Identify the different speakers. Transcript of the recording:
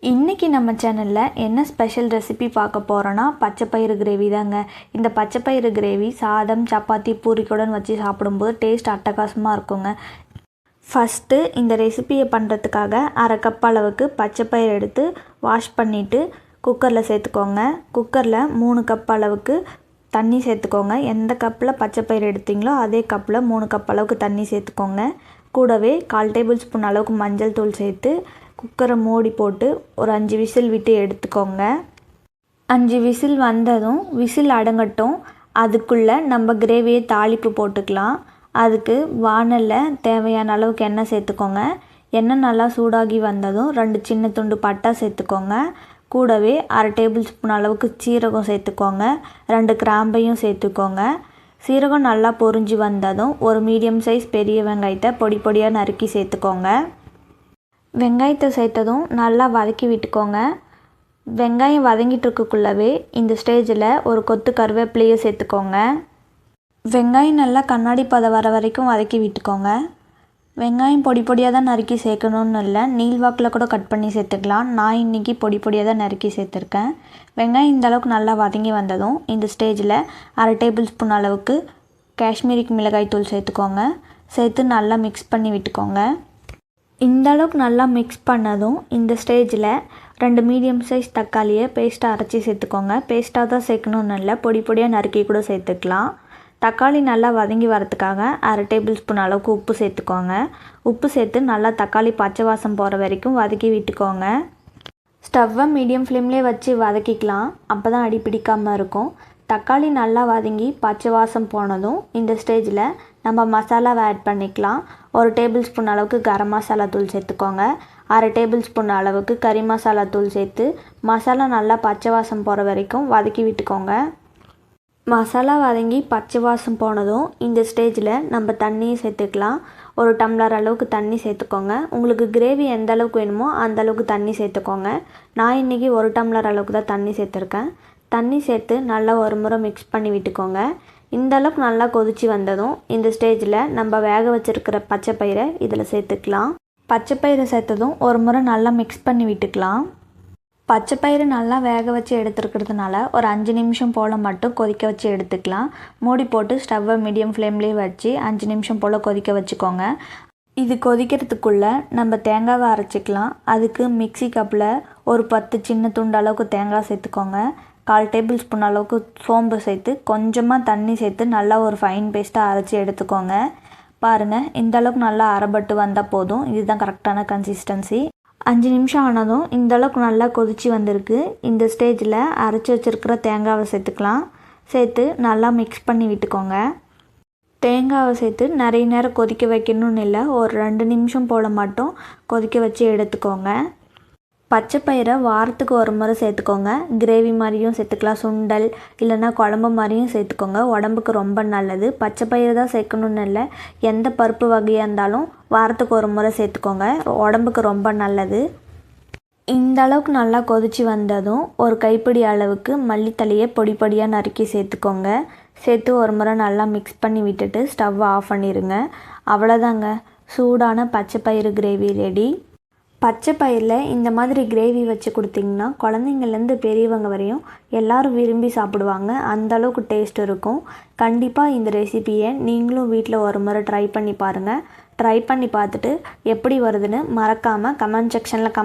Speaker 1: இன்றைக்கி நம்ம சேனலில் என்ன ஸ்பெஷல் ரெசிபி பார்க்க போகிறோன்னா பச்சைப்பயிறு கிரேவி தாங்க. இந்த பச்சைப்பயிறு கிரேவி சாதம், சப்பாத்தி, பூரிக்குடன் வச்சு சாப்பிடும்போது டேஸ்ட் அட்டகாசமாக இருக்குங்க. ஃபஸ்ட்டு இந்த ரெசிபியை பண்ணுறதுக்காக 1/2 கப் அளவுக்கு பச்சைப்பயிறு எடுத்து வாஷ் பண்ணிவிட்டு குக்கரில் சேர்த்துக்கோங்க. குக்கரில் 3 கப் அளவுக்கு தண்ணி சேர்த்துக்கோங்க. எந்த கப்பில் பச்சைப்பயிறு எடுத்தீங்களோ அதே கப்பில் 3 கப் அளவுக்கு தண்ணி சேர்த்துக்கோங்க. கூடவே 1/4 டேபிள் ஸ்பூன் அளவுக்கு மஞ்சள் தூள் சேர்த்து குக்கரை மூடி போட்டு ஒரு 5 விசில் விட்டு எடுத்துக்கோங்க. 5 விசில் வந்ததும் விசில் அடங்கட்டும். அதுக்குள்ளே நம்ம கிரேவியை தாளிப்பு போட்டுக்கலாம். அதுக்கு வானலில் தேவையான அளவுக்கு எண்ணெய் சேர்த்துக்கோங்க. எண்ணெய் நல்லா சூடாகி வந்ததும் 2 சின்ன துண்டு பட்டை சேர்த்துக்கோங்க. கூடவே 1/2 டேபிள் ஸ்பூன் அளவுக்கு சீரகம் சேர்த்துக்கோங்க. 2 கிராம்பையும் சேர்த்துக்கோங்க. சீரகம் நல்லா பொரிஞ்சு வந்ததும் ஒரு மீடியம் சைஸ் பெரிய வெங்காயத்தை பொடி பொடியாக நறுக்கி சேர்த்துக்கோங்க. வெங்காயத்தை சேர்த்ததும் நல்லா வதக்கி விட்டுக்கோங்க. வெங்காயம் வதங்கிட்டு இருக்கக்குள்ளவே இந்த ஸ்டேஜில் ஒரு கொத்து கருவேப்பிலையை சேர்த்துக்கோங்க. வெங்காயம் நல்லா கண்ணாடி பதம் வர வரைக்கும் வதக்கி விட்டுக்கோங்க. வெங்காயம் பொடி பொடியாக தான் நறுக்கி சேர்க்கணுன்னு இல்லை, நீள்வாக்கில் கூட கட் பண்ணி சேர்த்துக்கலாம். நான் இன்றைக்கி பொடி பொடியாக தான் நறுக்கி சேர்த்துருக்கேன். வெங்காயம் இந்த அளவுக்கு நல்லா வதங்கி வந்ததும் இந்த ஸ்டேஜில் 1/2 டேபிள் ஸ்பூன் அளவுக்கு காஷ்மீரி மிளகாய் தூள் சேர்த்துக்கோங்க. சேர்த்து நல்லா மிக்ஸ் பண்ணி விட்டுக்கோங்க. இந்த அளவுக்கு நல்லா மிக்ஸ் பண்ணதும் இந்த ஸ்டேஜில் 2 மீடியம் சைஸ் தக்காளியை பேஸ்ட்டாக அரைச்சி சேர்த்துக்கோங்க. பேஸ்ட்டாக தான் சேர்க்கணுன்னு இல்லை, பொடி பொடியாக நறுக்கி கூட சேர்த்துக்கலாம். தக்காளி நல்லா வதங்கி வரதுக்காக 1/2 டேபிள் ஸ்பூன் அளவுக்கு உப்பு சேர்த்துக்கோங்க. உப்பு சேர்த்து நல்லா தக்காளி பச்சை வாசம் போகிற வரைக்கும் வதக்கி விட்டுக்கோங்க. ஸ்டவ்வை மீடியம் ஃப்ளேம்லேயே வச்சு வதக்கிக்கலாம். அப்போ தான் அடி பிடிக்காமல் இருக்கும். தக்காளி நல்லா வதங்கி பச்சை வாசம் போனதும் இந்த ஸ்டேஜில் நம்ம மசாலாவை ஆட் பண்ணிக்கலாம். 1 டேபிள் ஸ்பூன் அளவுக்கு கரம் மசாலா தூள் சேர்த்துக்கோங்க. 1/2 டேபிள் ஸ்பூன் அளவுக்கு கறி மசாலா தூள் சேர்த்து மசாலா நல்லா பச்சை வாசம் போகிற வரைக்கும் வதக்கி விட்டுக்கோங்க. மசாலா வதங்கி பச்சை வாசம் போனதும் இந்த ஸ்டேஜில் நம்ம தண்ணியை சேர்த்துக்கலாம். 1 டம்ளர் அளவுக்கு தண்ணி சேர்த்துக்கோங்க. உங்களுக்கு கிரேவி எந்த அளவுக்கு வேணுமோ அந்த அளவுக்கு தண்ணி சேர்த்துக்கோங்க. நான் இன்றைக்கி 1 டம்ளர் அளவுக்கு தான் தண்ணி சேர்த்துருக்கேன். தண்ணி சேர்த்து நல்லா ஒரு முறை மிக்ஸ் பண்ணி விட்டுக்கோங்க. இந்த அளவுக்கு நல்லா கொதித்து வந்ததும் இந்த ஸ்டேஜில் நம்ம வேக வச்சுருக்கிற பச்சைப்பயிரை இதில் சேர்த்துக்கலாம். பச்சைப்பயிரை சேர்த்ததும் ஒரு முறை நல்லா மிக்ஸ் பண்ணி விட்டுக்கலாம். பச்சைப்பயிறு நல்லா வேக வச்சு எடுத்துருக்கிறதுனால ஒரு 5 நிமிஷம் போல் மட்டும் கொதிக்க வச்சு எடுத்துக்கலாம். மூடி போட்டு ஸ்டவ்வை மீடியம் ஃப்ளேம்லேயே வச்சு 5 நிமிஷம் போல் கொதிக்க வச்சுக்கோங்க. இது கொதிக்கிறதுக்குள்ளே நம்ம தேங்காவை அரைச்சிக்கலாம். அதுக்கு மிக்ஸி கப்பில் ஒரு 10 சின்ன துண்டு அளவுக்கு தேங்காய் சேர்த்துக்கோங்க. 1/4 டேபிள் ஸ்பூன் அளவுக்கு சோம்பு சேர்த்து கொஞ்சமாக தண்ணி சேர்த்து நல்லா ஒரு ஃபைன் பேஸ்ட்டாக அரைச்சி எடுத்துக்கோங்க. பாருங்கள், இந்த அளவுக்கு நல்லா அரைப்பட்டு வந்தால் போதும். இதுதான் கரெக்டான கன்சிஸ்டன்சி. 5 நிமிஷம் ஆனதும் இந்த அளவுக்கு நல்லா கொதித்து வந்திருக்கு. இந்த ஸ்டேஜில் அரைச்சி வச்சுருக்கிற தேங்காவை சேர்த்துக்கலாம். சேர்த்து நல்லா மிக்ஸ் பண்ணி விட்டுக்கோங்க. தேங்காவை சேர்த்து நிறைய நேரம் கொதிக்க வைக்கணும்னு இல்லை, ஒரு 2 நிமிஷம் போல் மட்டும் கொதிக்க வச்சு எடுத்துக்கோங்க. பச்சைப்பயிரை வாரத்துக்கு ஒரு முறை சேர்த்துக்கோங்க. கிரேவி மாதிரியும் சேர்த்துக்கலாம், சுண்டல் இல்லைன்னா குழம்பு மாதிரியும் சேர்த்துக்கோங்க. உடம்புக்கு ரொம்ப நல்லது. பச்சைப்பயிறு தான் சேர்க்கணுன்னு இல்லை, எந்த பருப்பு வகையாக இருந்தாலும் வாரத்துக்கு ஒரு முறை சேர்த்துக்கோங்க. உடம்புக்கு ரொம்ப நல்லது. இந்த அளவுக்கு நல்லா கொதித்து வந்ததும் ஒரு கைப்பிடி அளவுக்கு மல்லித்தலையை பொடி பொடியாக நறுக்கி சேர்த்துக்கோங்க. சேர்த்து ஒரு முறை நல்லா மிக்ஸ் பண்ணி விட்டுட்டு ஸ்டவ்வை ஆஃப் பண்ணிடுங்க. அவ்வளோதாங்க, சூடான பச்சைப்பயிறு கிரேவி ரெடி. பச்சைப்பயிரில் இந்த மாதிரி கிரேவி வச்சு கொடுத்திங்கன்னா குழந்தைங்கள்லேருந்து பெரியவங்க வரையும் எல்லோரும் விரும்பி சாப்பிடுவாங்க. அந்தளவுக்கு டேஸ்ட் இருக்கும். கண்டிப்பாக இந்த ரெசிபியை நீங்களும் வீட்டில் ஒரு முறை ட்ரை பண்ணி பாருங்கள். ட்ரை பண்ணி பார்த்துட்டு எப்படி வருதுன்னு மறக்காமல் கமெண்ட் செக்ஷனில்